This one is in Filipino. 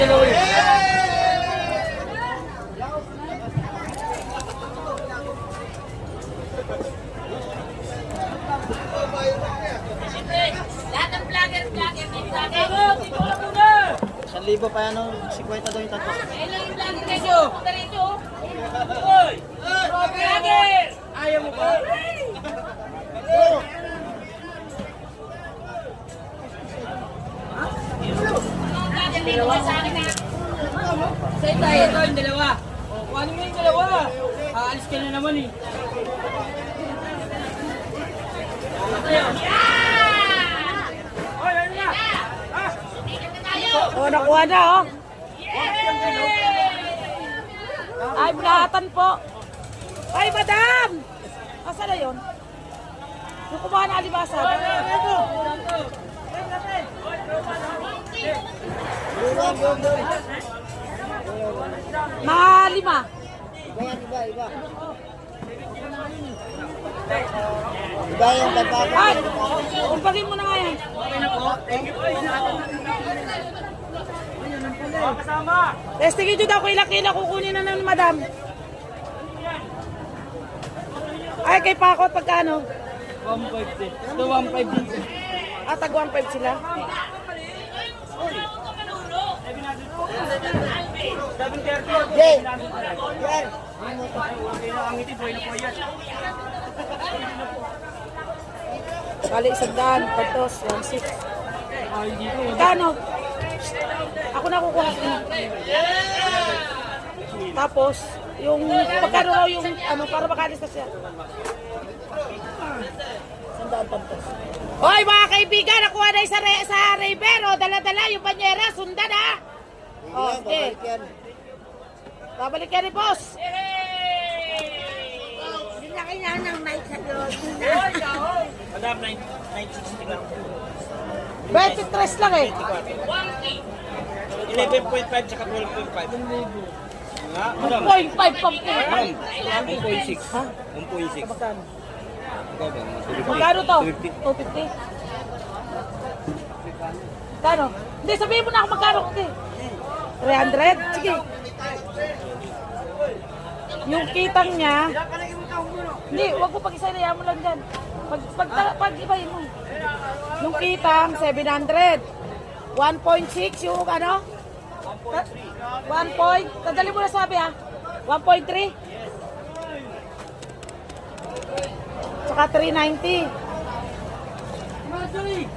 dalawa yun. Lahat ng vlogger, dito lang muna. 1,000 pa yan, 50 daw yung tatlo. Ayun lang yung vlogger kayo. Punta rito. Hoy! Vlogger! Ayaw mo ba? Vlogger dito ka sa akin na. Sa'yo tayo ito yung dalawa. O, kuhanin mo yung dalawa. Aalis ka na naman eh. Oh, nakuha na, oh. Ay, bulatan po. Ay, madam! Asa na yun? Yung kumuha na alibasan. Mga 5. Iba yan, iba. Iba yung tagpapa. Ay, umpagin mo na nga yan. Testingin nyo daw kung ilang kilo kukunin na ng madam. Ay, kay Pakot, pagkano? 150. Ito 150 dito. Ah, tag 1.5 sila. 730. Jay! Yan! Bali, 100, patos, 1.6. Pagkano? Ako na kukuha ko. Tapos, yung pagkano raw yung ano, para makalis na siya. 100 patos. Hoy mga kaibigan, nakuha na sa Rivero, dala-dala yung banyera, sundan ha. Oh, sige. Babalik yan. Babalik yan ni boss. Hindi na kailangan ng mic sa doon. Madam, 960 lang. 23 lang eh. 11.5 tsaka 12.5. Nga, madam. 1.5 pang po. 1.6. Ha? 1.6. Magkano? Ikaw ba? Magkano to? 250. Magkano? Hindi, sabihin mo na ako magkano. Hindi. 300? Sige. Yung kitang niya, hindi, wag mo pag-isaya mo lang dyan. Pag-ibahin mo. Yung kitang, 700. 1.6 yung ano? 1 point. Tadali mo na sabi ha. 1.3. Saka 390. Madali!